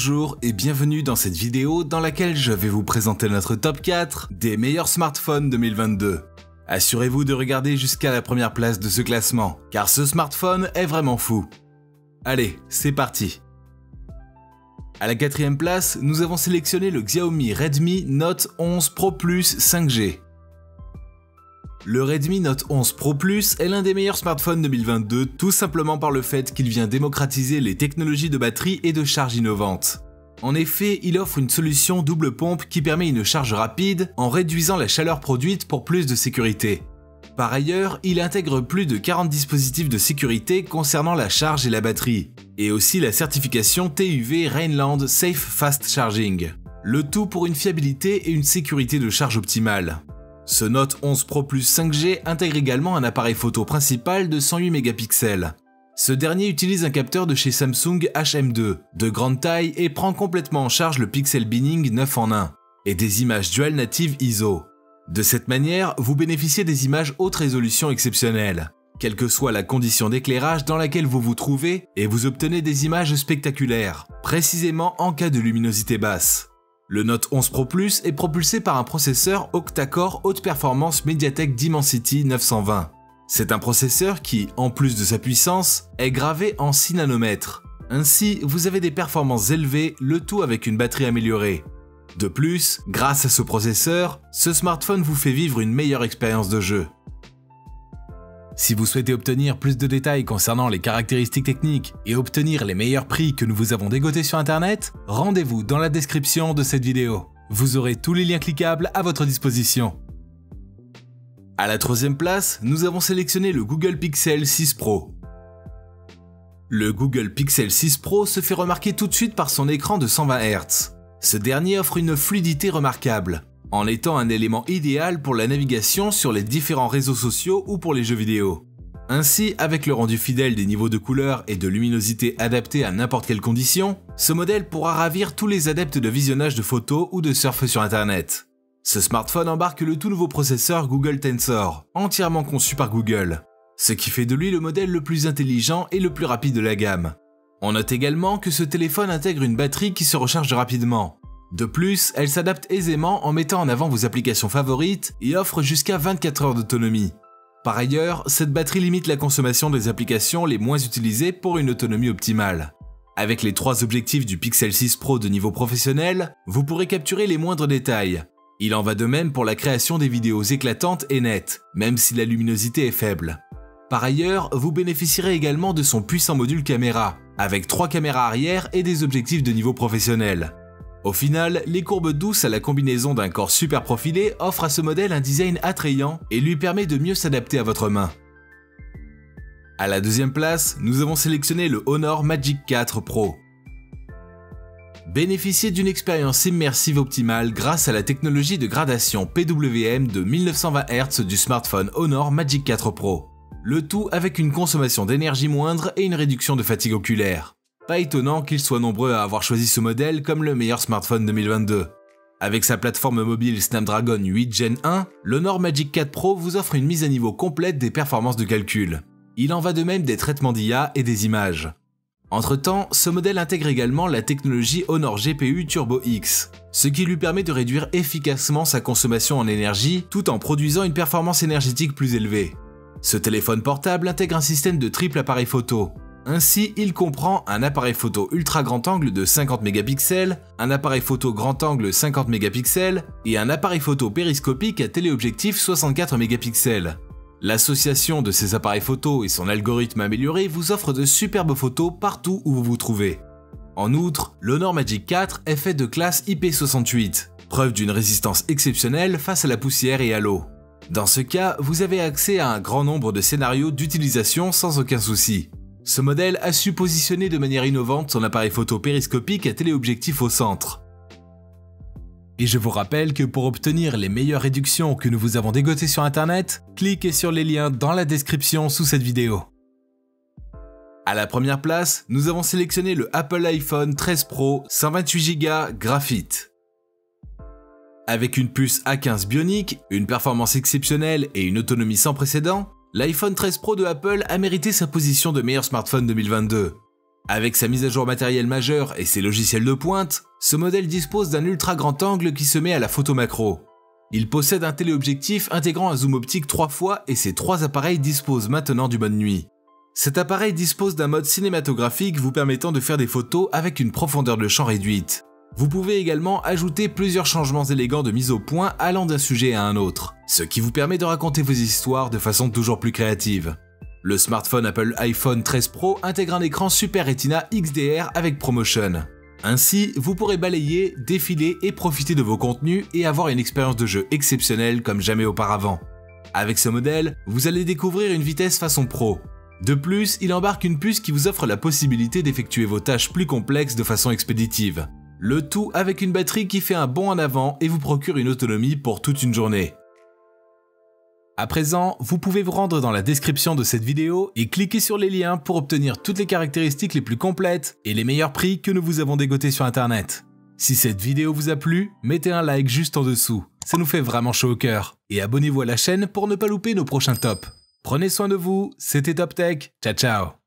Bonjour et bienvenue dans cette vidéo dans laquelle je vais vous présenter notre top 4 des meilleurs smartphones 2022. Assurez-vous de regarder jusqu'à la première place de ce classement, car ce smartphone est vraiment fou. Allez, c'est parti. À la quatrième place, nous avons sélectionné le Xiaomi Redmi Note 11 Pro Plus 5G. Le Redmi Note 11 Pro Plus est l'un des meilleurs smartphones 2022 tout simplement par le fait qu'il vient démocratiser les technologies de batterie et de charge innovantes. En effet, il offre une solution double pompe qui permet une charge rapide en réduisant la chaleur produite pour plus de sécurité. Par ailleurs, il intègre plus de 40 dispositifs de sécurité concernant la charge et la batterie, et aussi la certification TÜV Rheinland Safe Fast Charging. Le tout pour une fiabilité et une sécurité de charge optimale. Ce Note 11 Pro Plus 5G intègre également un appareil photo principal de 108 mégapixels. Ce dernier utilise un capteur de chez Samsung HM2, de grande taille et prend complètement en charge le pixel binning 9 en 1, et des images dual natives ISO. De cette manière, vous bénéficiez des images haute résolution exceptionnelles, quelle que soit la condition d'éclairage dans laquelle vous vous trouvez, et vous obtenez des images spectaculaires, précisément en cas de luminosité basse. Le Note 11 Pro Plus est propulsé par un processeur octa-core haute performance MediaTek Dimensity 920. C'est un processeur qui, en plus de sa puissance, est gravé en 6 nanomètres. Ainsi, vous avez des performances élevées, le tout avec une batterie améliorée. De plus, grâce à ce processeur, ce smartphone vous fait vivre une meilleure expérience de jeu. Si vous souhaitez obtenir plus de détails concernant les caractéristiques techniques et obtenir les meilleurs prix que nous vous avons dégotés sur internet, rendez-vous dans la description de cette vidéo. Vous aurez tous les liens cliquables à votre disposition. À la troisième place, nous avons sélectionné le Google Pixel 6 Pro. Le Google Pixel 6 Pro se fait remarquer tout de suite par son écran de 120 Hz. Ce dernier offre une fluidité remarquable, en étant un élément idéal pour la navigation sur les différents réseaux sociaux ou pour les jeux vidéo. Ainsi, avec le rendu fidèle des niveaux de couleur et de luminosité adaptés à n'importe quelle condition, ce modèle pourra ravir tous les adeptes de visionnage de photos ou de surf sur internet. Ce smartphone embarque le tout nouveau processeur Google Tensor, entièrement conçu par Google, ce qui fait de lui le modèle le plus intelligent et le plus rapide de la gamme. On note également que ce téléphone intègre une batterie qui se recharge rapidement. De plus, elle s'adapte aisément en mettant en avant vos applications favorites et offre jusqu'à 24 heures d'autonomie. Par ailleurs, cette batterie limite la consommation des applications les moins utilisées pour une autonomie optimale. Avec les 3 objectifs du Pixel 6 Pro de niveau professionnel, vous pourrez capturer les moindres détails. Il en va de même pour la création des vidéos éclatantes et nettes, même si la luminosité est faible. Par ailleurs, vous bénéficierez également de son puissant module caméra, avec 3 caméras arrière et des objectifs de niveau professionnel. Au final, les courbes douces à la combinaison d'un corps super profilé offrent à ce modèle un design attrayant et lui permet de mieux s'adapter à votre main. À la deuxième place, nous avons sélectionné le Honor Magic 4 Pro. Bénéficiez d'une expérience immersive optimale grâce à la technologie de gradation PWM de 1920 Hz du smartphone Honor Magic 4 Pro. Le tout avec une consommation d'énergie moindre et une réduction de fatigue oculaire. Pas étonnant qu'ils soient nombreux à avoir choisi ce modèle comme le meilleur smartphone 2022. Avec sa plateforme mobile Snapdragon 8 Gen 1, l'Honor Magic 4 Pro vous offre une mise à niveau complète des performances de calcul. Il en va de même des traitements d'IA et des images. Entre-temps, ce modèle intègre également la technologie Honor GPU Turbo X, ce qui lui permet de réduire efficacement sa consommation en énergie tout en produisant une performance énergétique plus élevée. Ce téléphone portable intègre un système de triple appareil photo. Ainsi, il comprend un appareil photo ultra grand angle de 50 mégapixels, un appareil photo grand angle 50 mégapixels et un appareil photo périscopique à téléobjectif 64 mégapixels. L'association de ces appareils photo et son algorithme amélioré vous offre de superbes photos partout où vous vous trouvez. En outre, l'Honor Magic 4 est fait de classe IP68, preuve d'une résistance exceptionnelle face à la poussière et à l'eau. Dans ce cas, vous avez accès à un grand nombre de scénarios d'utilisation sans aucun souci. Ce modèle a su positionner de manière innovante son appareil photo périscopique à téléobjectif au centre. Et je vous rappelle que pour obtenir les meilleures réductions que nous vous avons dégotées sur internet, cliquez sur les liens dans la description sous cette vidéo. À la première place, nous avons sélectionné le Apple iPhone 13 Pro 128 Go graphite. Avec une puce A15 Bionic, une performance exceptionnelle et une autonomie sans précédent, l'iPhone 13 Pro de Apple a mérité sa position de meilleur smartphone 2022. Avec sa mise à jour matérielle majeure et ses logiciels de pointe, ce modèle dispose d'un ultra grand angle qui se met à la photo macro. Il possède un téléobjectif intégrant un zoom optique 3 fois et ces 3 appareils disposent maintenant du mode nuit. Cet appareil dispose d'un mode cinématographique vous permettant de faire des photos avec une profondeur de champ réduite. Vous pouvez également ajouter plusieurs changements élégants de mise au point allant d'un sujet à un autre, ce qui vous permet de raconter vos histoires de façon toujours plus créative. Le smartphone Apple iPhone 13 Pro intègre un écran Super Retina XDR avec ProMotion. Ainsi, vous pourrez balayer, défiler et profiter de vos contenus et avoir une expérience de jeu exceptionnelle comme jamais auparavant. Avec ce modèle, vous allez découvrir une vitesse façon pro. De plus, il embarque une puce qui vous offre la possibilité d'effectuer vos tâches plus complexes de façon expéditive. Le tout avec une batterie qui fait un bond en avant et vous procure une autonomie pour toute une journée. À présent, vous pouvez vous rendre dans la description de cette vidéo et cliquer sur les liens pour obtenir toutes les caractéristiques les plus complètes et les meilleurs prix que nous vous avons dégotés sur internet. Si cette vidéo vous a plu, mettez un like juste en dessous, ça nous fait vraiment chaud au cœur. Et abonnez-vous à la chaîne pour ne pas louper nos prochains tops. Prenez soin de vous, c'était Top Tech, ciao ciao.